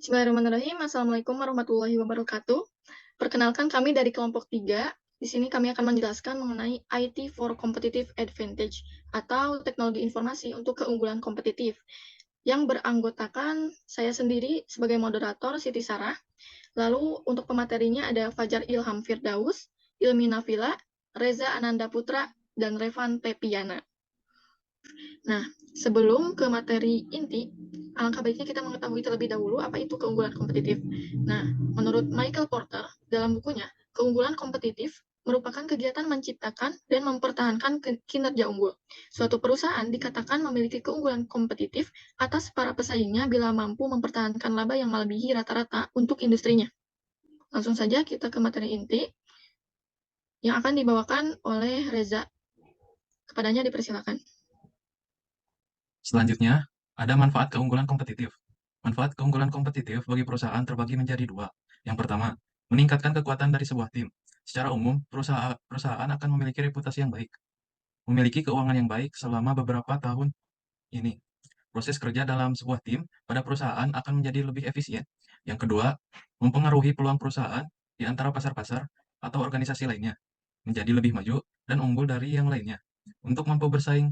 Bismillahirrahmanirrahim. Assalamualaikum warahmatullahi wabarakatuh. Perkenalkan kami dari kelompok 3. Di sini kami akan menjelaskan mengenai IT for Competitive Advantage atau teknologi informasi untuk keunggulan kompetitif yang beranggotakan saya sendiri sebagai moderator Siti Sarah. Lalu untuk pematerinya ada Fajar Ilham Firdaus, Ilmi Nafila, Reza Ananda Putra, dan Revan Pepiana. Nah, sebelum ke materi inti, alangkah baiknya kita mengetahui terlebih dahulu apa itu keunggulan kompetitif. Nah, menurut Michael Porter, dalam bukunya, keunggulan kompetitif merupakan kegiatan menciptakan dan mempertahankan kinerja unggul. Suatu perusahaan dikatakan memiliki keunggulan kompetitif atas para pesaingnya bila mampu mempertahankan laba yang melebihi rata-rata untuk industrinya. Langsung saja kita ke materi inti yang akan dibawakan oleh Reza. Kepadanya dipersilakan. Selanjutnya, ada manfaat keunggulan kompetitif. Manfaat keunggulan kompetitif bagi perusahaan terbagi menjadi dua. Yang pertama, meningkatkan kekuatan dari sebuah tim. Secara umum, perusahaan akan memiliki reputasi yang baik, memiliki keuangan yang baik selama beberapa tahun ini. Proses kerja dalam sebuah tim pada perusahaan akan menjadi lebih efisien. Yang kedua, mempengaruhi peluang perusahaan di antara pasar-pasar atau organisasi lainnya, menjadi lebih maju dan unggul dari yang lainnya. Untuk mampu bersaing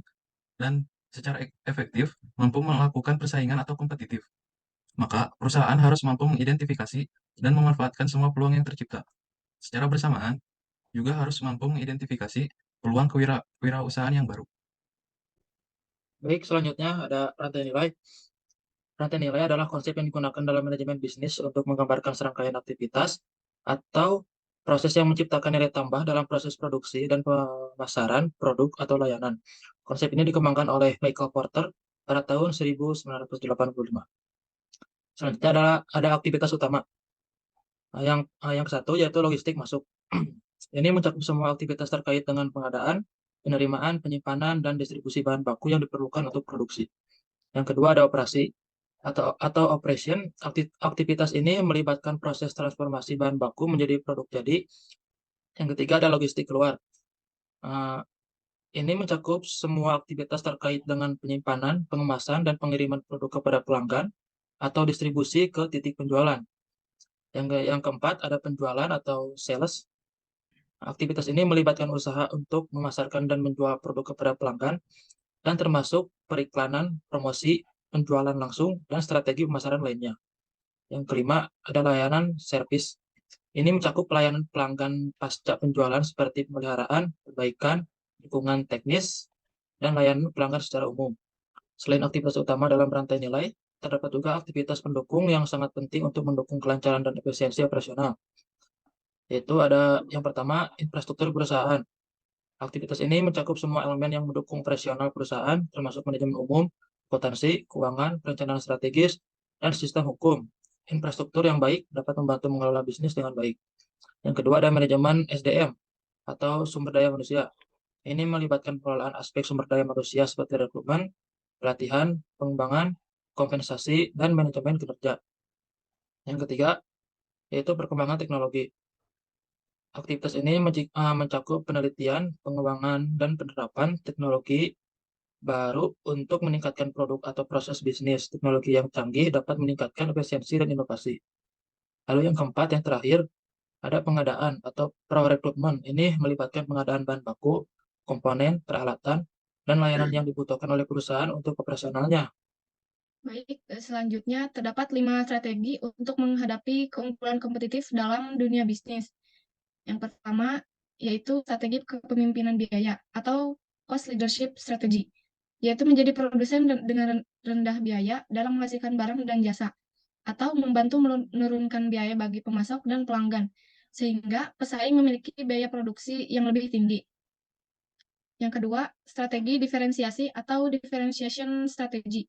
dan secara efektif mampu melakukan persaingan atau kompetitif, maka perusahaan harus mampu mengidentifikasi dan memanfaatkan semua peluang yang tercipta. Secara bersamaan, juga harus mampu mengidentifikasi peluang kewirausahaan yang baru. Baik, selanjutnya ada rantai nilai. Rantai nilai adalah konsep yang digunakan dalam manajemen bisnis untuk menggambarkan serangkaian aktivitas atau proses yang menciptakan nilai tambah dalam proses produksi dan pemasaran produk atau layanan. Konsep ini dikembangkan oleh Michael Porter pada tahun 1985. Selanjutnya ada aktivitas utama. Yang satu yaitu logistik masuk. Ini mencakup semua aktivitas terkait dengan pengadaan, penerimaan, penyimpanan, dan distribusi bahan baku yang diperlukan untuk produksi. Yang kedua ada operasi atau operation. Aktivitas ini melibatkan proses transformasi bahan baku menjadi produk jadi. Yang ketiga ada logistik keluar. Uh, ini mencakup semua aktivitas terkait dengan penyimpanan, pengemasan, dan pengiriman produk kepada pelanggan atau distribusi ke titik penjualan. Yang keempat ada penjualan atau sales. Aktivitas ini melibatkan usaha untuk memasarkan dan menjual produk kepada pelanggan dan termasuk periklanan, promosi, penjualan langsung, dan strategi pemasaran lainnya. Yang kelima ada layanan servis. Ini mencakup pelayanan pelanggan pasca penjualan seperti pemeliharaan, perbaikan, dukungan teknis, dan layanan pelanggan secara umum. Selain aktivitas utama dalam rantai nilai, terdapat juga aktivitas pendukung yang sangat penting untuk mendukung kelancaran dan efisiensi operasional. Yaitu ada yang pertama, infrastruktur perusahaan. Aktivitas ini mencakup semua elemen yang mendukung operasional perusahaan, termasuk manajemen umum, akuntansi, keuangan, perencanaan strategis, dan sistem hukum. Infrastruktur yang baik dapat membantu mengelola bisnis dengan baik. Yang kedua ada manajemen SDM atau sumber daya manusia. Ini melibatkan pengelolaan aspek sumber daya manusia seperti rekrutmen, pelatihan, pengembangan, kompensasi, dan manajemen kinerja. Yang ketiga yaitu perkembangan teknologi. Aktivitas ini mencakup penelitian, pengembangan, dan penerapan teknologi baru untuk meningkatkan produk atau proses bisnis. Teknologi yang canggih dapat meningkatkan efisiensi dan inovasi. Lalu yang keempat, yang terakhir, ada pengadaan atau pro-recruitment. Ini melibatkan pengadaan bahan baku, komponen, peralatan, dan layanan yang dibutuhkan oleh perusahaan untuk operasionalnya. Baik, selanjutnya terdapat 5 strategi untuk menghadapi keunggulan kompetitif dalam dunia bisnis. Yang pertama, yaitu strategi kepemimpinan biaya atau cost leadership strategy, yaitu menjadi produsen dengan rendah biaya dalam menghasilkan barang dan jasa, atau membantu menurunkan biaya bagi pemasok dan pelanggan, sehingga pesaing memiliki biaya produksi yang lebih tinggi. Yang kedua, strategi diferensiasi atau differentiation strategy,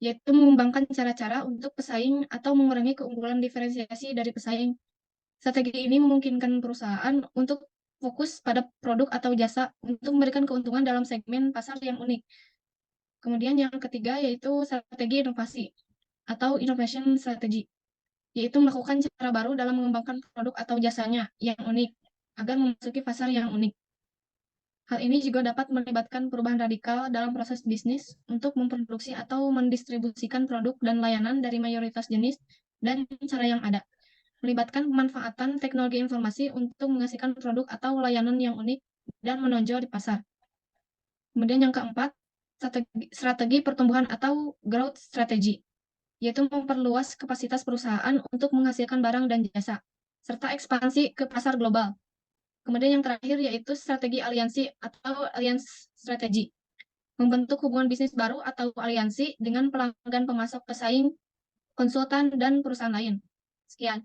yaitu mengembangkan cara-cara untuk pesaing atau mengurangi keunggulan diferensiasi dari pesaing. Strategi ini memungkinkan perusahaan untuk fokus pada produk atau jasa untuk memberikan keuntungan dalam segmen pasar yang unik. Kemudian yang ketiga yaitu strategi inovasi atau innovation strategy, yaitu melakukan cara baru dalam mengembangkan produk atau jasanya yang unik agar memasuki pasar yang unik. Hal ini juga dapat melibatkan perubahan radikal dalam proses bisnis untuk memproduksi atau mendistribusikan produk dan layanan dari mayoritas jenis dan cara yang ada, melibatkan pemanfaatan teknologi informasi untuk menghasilkan produk atau layanan yang unik dan menonjol di pasar. Kemudian yang keempat, strategi pertumbuhan atau growth strategy, yaitu memperluas kapasitas perusahaan untuk menghasilkan barang dan jasa, serta ekspansi ke pasar global. Kemudian yang terakhir yaitu strategi aliansi atau alliance strategy, membentuk hubungan bisnis baru atau aliansi dengan pelanggan, pemasok, pesaing, konsultan, dan perusahaan lain. Sekian.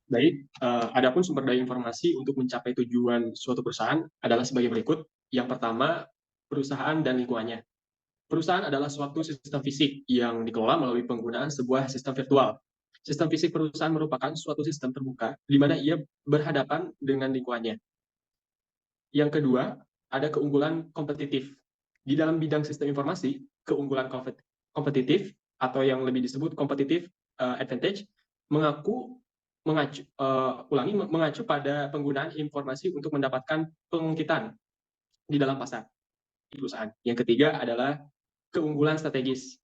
Baik, adapun sumber daya informasi untuk mencapai tujuan suatu perusahaan adalah sebagai berikut. Yang pertama, perusahaan dan lingkungannya. Perusahaan adalah suatu sistem fisik yang dikelola melalui penggunaan sebuah sistem virtual. Sistem fisik perusahaan merupakan suatu sistem terbuka di mana ia berhadapan dengan lingkungannya. Yang kedua, ada keunggulan kompetitif. Di dalam bidang sistem informasi, keunggulan kompetitif atau yang lebih disebut competitive advantage mengacu pada penggunaan informasi untuk mendapatkan pengungkitan di dalam pasar perusahaan. Yang ketiga adalah keunggulan strategis.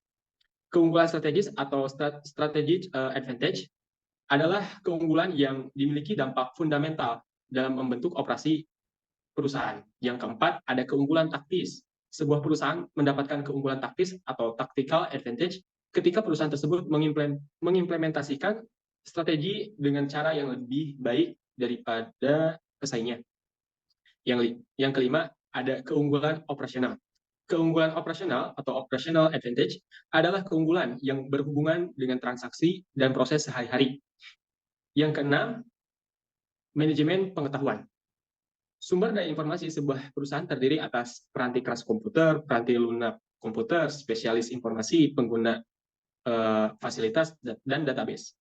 Keunggulan strategis atau strategic advantage adalah keunggulan yang dimiliki dampak fundamental dalam membentuk operasi perusahaan. Yang keempat, ada keunggulan taktis. Sebuah perusahaan mendapatkan keunggulan taktis atau tactical advantage ketika perusahaan tersebut mengimplementasikan strategi dengan cara yang lebih baik daripada pesaingnya. Yang kelima, ada keunggulan operasional. Keunggulan operasional atau operational advantage adalah keunggulan yang berhubungan dengan transaksi dan proses sehari-hari. Yang keenam, manajemen pengetahuan. Sumber daya informasi sebuah perusahaan terdiri atas peranti keras komputer, peranti lunak komputer, spesialis informasi, pengguna fasilitas, dan database.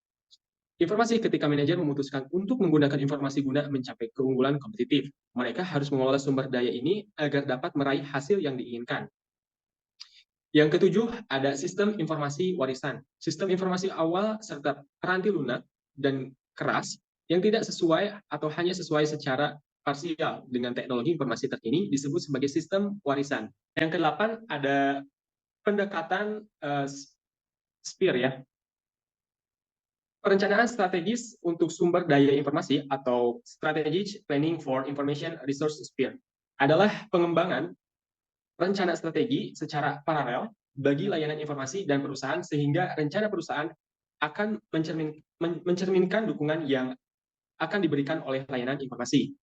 Informasi ketika manajer memutuskan untuk menggunakan informasi guna mencapai keunggulan kompetitif. Mereka harus mengelola sumber daya ini agar dapat meraih hasil yang diinginkan. Yang ketujuh, ada sistem informasi warisan. Sistem informasi awal serta peranti lunak dan keras yang tidak sesuai atau hanya sesuai secara parsial dengan teknologi informasi terkini disebut sebagai sistem warisan. Yang kedelapan, ada pendekatan SPIR ya. Perencanaan strategis untuk sumber daya informasi atau Strategic Planning for Information Resource SPIR adalah pengembangan rencana strategi secara paralel bagi layanan informasi dan perusahaan sehingga rencana perusahaan akan mencerminkan dukungan yang akan diberikan oleh layanan informasi.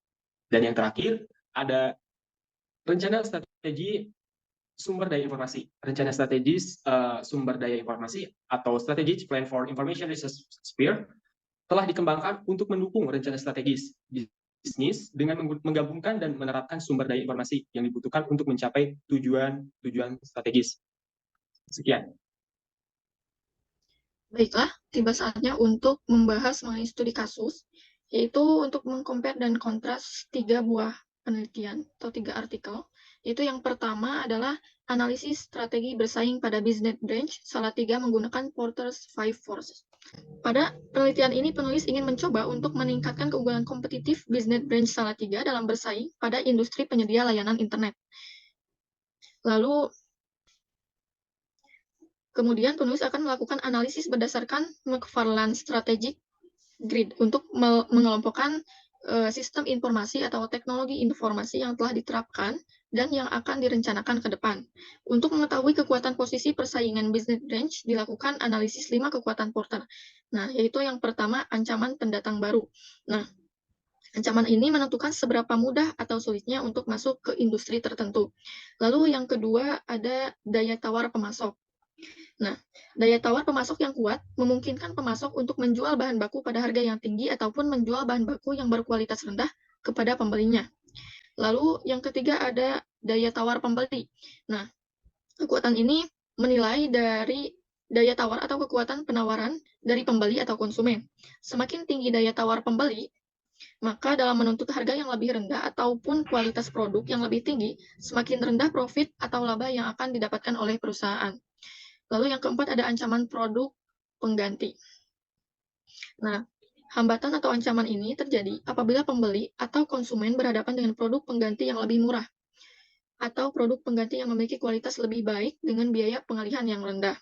Dan yang terakhir, ada rencana strategi sumber daya informasi. Rencana strategis sumber daya informasi atau Strategic Plan for Information Resource SPIR telah dikembangkan untuk mendukung rencana strategis bisnis dengan menggabungkan dan menerapkan sumber daya informasi yang dibutuhkan untuk mencapai tujuan strategis. Sekian. Baiklah, tiba saatnya untuk membahas mengenai studi kasus, yaitu untuk mengcompare dan kontras 3 buah penelitian atau 3 artikel. Yaitu yang pertama adalah analisis strategi bersaing pada business branch, Salatiga menggunakan Porter's 5 Forces. Pada penelitian ini, penulis ingin mencoba untuk meningkatkan keunggulan kompetitif business branch Salatiga dalam bersaing pada industri penyedia layanan internet. Lalu, kemudian penulis akan melakukan analisis berdasarkan McFarland Strategic Grid untuk mengelompokkan sistem informasi atau teknologi informasi yang telah diterapkan dan yang akan direncanakan ke depan. Untuk mengetahui kekuatan posisi persaingan business branch, dilakukan analisis 5 kekuatan Porter. Nah, yaitu yang pertama, ancaman pendatang baru. Nah, ancaman ini menentukan seberapa mudah atau sulitnya untuk masuk ke industri tertentu. Lalu yang kedua, ada daya tawar pemasok. Nah, daya tawar pemasok yang kuat memungkinkan pemasok untuk menjual bahan baku pada harga yang tinggi ataupun menjual bahan baku yang berkualitas rendah kepada pembelinya. Lalu yang ketiga ada daya tawar pembeli. Nah, kekuatan ini menilai dari daya tawar atau kekuatan penawaran dari pembeli atau konsumen. Semakin tinggi daya tawar pembeli, maka dalam menuntut harga yang lebih rendah ataupun kualitas produk yang lebih tinggi, semakin rendah profit atau laba yang akan didapatkan oleh perusahaan. Lalu yang keempat ada ancaman produk pengganti. Nah, hambatan atau ancaman ini terjadi apabila pembeli atau konsumen berhadapan dengan produk pengganti yang lebih murah atau produk pengganti yang memiliki kualitas lebih baik dengan biaya pengalihan yang rendah.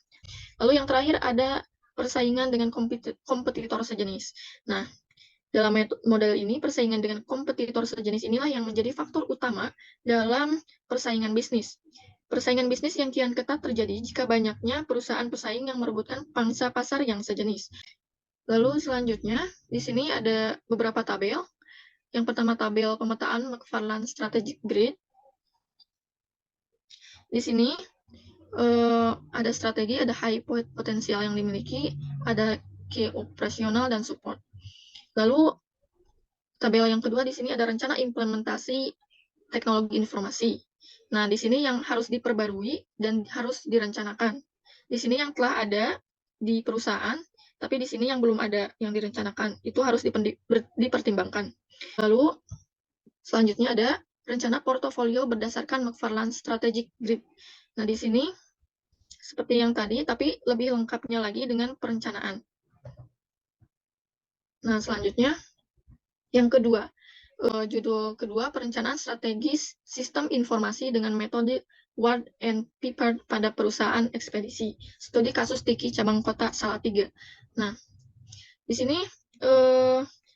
Lalu yang terakhir ada persaingan dengan kompetitor sejenis. Nah, dalam model ini, persaingan dengan kompetitor sejenis inilah yang menjadi faktor utama dalam persaingan bisnis. Persaingan bisnis yang kian ketat terjadi jika banyaknya perusahaan pesaing yang merebutkan pangsa pasar yang sejenis. Lalu selanjutnya, di sini ada beberapa tabel. Yang pertama tabel pemetaan McFarland Strategic Grid. Di sini ada strategi, ada high potensial yang dimiliki, ada key operasional dan support. Lalu tabel yang kedua di sini ada rencana implementasi teknologi informasi. Nah, di sini yang harus diperbarui dan harus direncanakan. Di sini yang telah ada di perusahaan, tapi di sini yang belum ada yang direncanakan. Itu harus dipertimbangkan. Lalu selanjutnya ada rencana portofolio berdasarkan McFarland Strategic Grid. Nah, di sini seperti yang tadi, tapi lebih lengkapnya lagi dengan perencanaan. Nah, selanjutnya yang kedua, judul kedua, perencanaan strategis sistem informasi dengan metode Ward and Pippard pada perusahaan ekspedisi. Studi kasus Tiki cabang kota Salatiga. Nah, di sini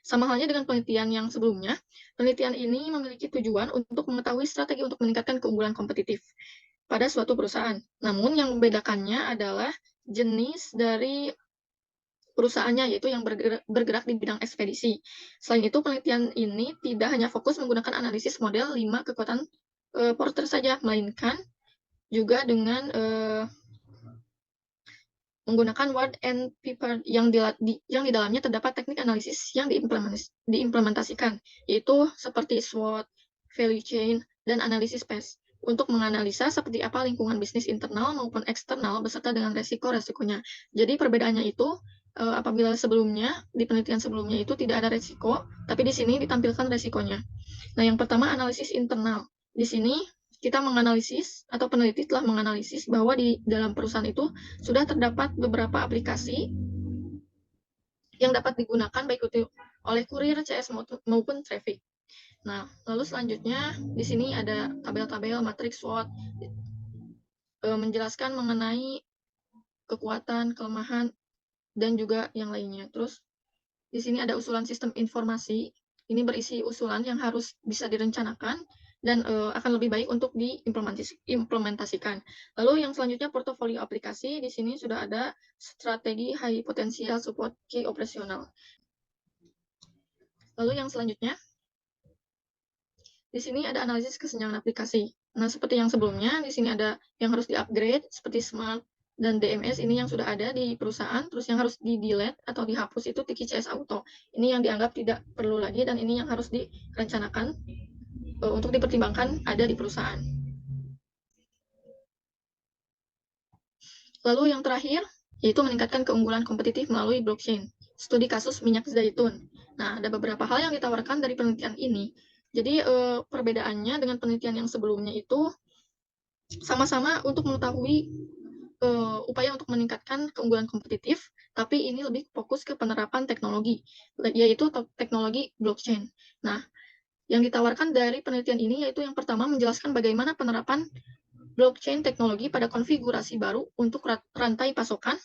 sama halnya dengan penelitian yang sebelumnya, penelitian ini memiliki tujuan untuk mengetahui strategi untuk meningkatkan keunggulan kompetitif pada suatu perusahaan. Namun yang membedakannya adalah jenis dari perusahaannya, yaitu yang bergerak di bidang ekspedisi. Selain itu, penelitian ini tidak hanya fokus menggunakan analisis model 5 kekuatan Porter saja, melainkan juga dengan menggunakan Ward and Pippard yang di dalamnya terdapat teknik analisis yang diimplementasikan, yaitu seperti SWOT, value chain, dan analisis PES, untuk menganalisa seperti apa lingkungan bisnis internal maupun eksternal beserta dengan resiko-resikonya. Jadi perbedaannya itu, apabila sebelumnya, di penelitian sebelumnya itu tidak ada resiko, tapi di sini ditampilkan resikonya. Nah, yang pertama analisis internal. Di sini kita menganalisis, atau peneliti telah menganalisis bahwa di dalam perusahaan itu sudah terdapat beberapa aplikasi yang dapat digunakan baik itu oleh kurir, CS maupun traffic. Nah, lalu selanjutnya di sini ada tabel-tabel matriks SWOT menjelaskan mengenai kekuatan, kelemahan, dan juga yang lainnya. Terus di sini ada usulan sistem informasi. Ini berisi usulan yang harus bisa direncanakan dan akan lebih baik untuk diimplementasikan. Lalu yang selanjutnya portofolio aplikasi. Di sini sudah ada strategi high potensial support key operasional. Lalu yang selanjutnya, di sini ada analisis kesenjangan aplikasi. Nah, seperti yang sebelumnya, di sini ada yang harus di-upgrade seperti Smart dan DMS, ini yang sudah ada di perusahaan. Terus yang harus di-delete atau dihapus itu Tiki CS Auto. Ini yang dianggap tidak perlu lagi dan ini yang harus direncanakan untuk dipertimbangkan ada di perusahaan. Lalu yang terakhir, yaitu meningkatkan keunggulan kompetitif melalui blockchain. Studi kasus minyak zaitun. Nah, ada beberapa hal yang ditawarkan dari penelitian ini. Jadi perbedaannya dengan penelitian yang sebelumnya itu sama-sama untuk mengetahui upaya untuk meningkatkan keunggulan kompetitif, tapi ini lebih fokus ke penerapan teknologi, yaitu teknologi blockchain. Nah, yang ditawarkan dari penelitian ini yaitu yang pertama menjelaskan bagaimana penerapan blockchain teknologi pada konfigurasi baru untuk rantai pasokan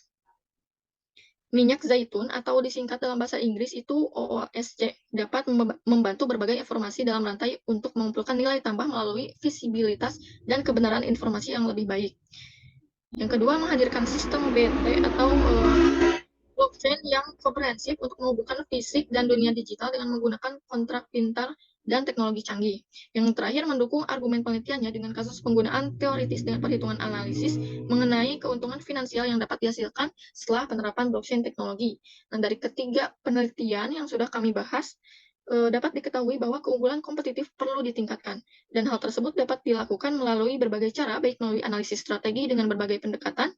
minyak zaitun, atau disingkat dalam bahasa Inggris itu OOSC, dapat membantu berbagai informasi dalam rantai untuk mengumpulkan nilai tambah melalui visibilitas dan kebenaran informasi yang lebih baik. Yang kedua, menghadirkan sistem BT atau blockchain yang komprehensif untuk menghubungkan fisik dan dunia digital dengan menggunakan kontrak pintar dan teknologi canggih. Yang terakhir, mendukung argumen penelitiannya dengan kasus penggunaan teoritis dengan perhitungan analisis mengenai keuntungan finansial yang dapat dihasilkan setelah penerapan blockchain teknologi. Nah, dari ketiga penelitian yang sudah kami bahas, dapat diketahui bahwa keunggulan kompetitif perlu ditingkatkan, dan hal tersebut dapat dilakukan melalui berbagai cara, baik melalui analisis strategi dengan berbagai pendekatan,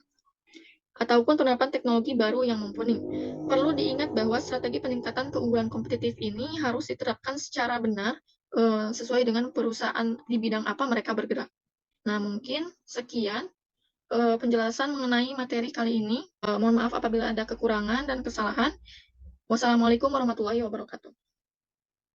ataupun penerapan teknologi baru yang mumpuni. Perlu diingat bahwa strategi peningkatan keunggulan kompetitif ini harus diterapkan secara benar sesuai dengan perusahaan di bidang apa mereka bergerak. Nah, mungkin sekian penjelasan mengenai materi kali ini. Mohon maaf apabila ada kekurangan dan kesalahan. Wassalamualaikum warahmatullahi wabarakatuh.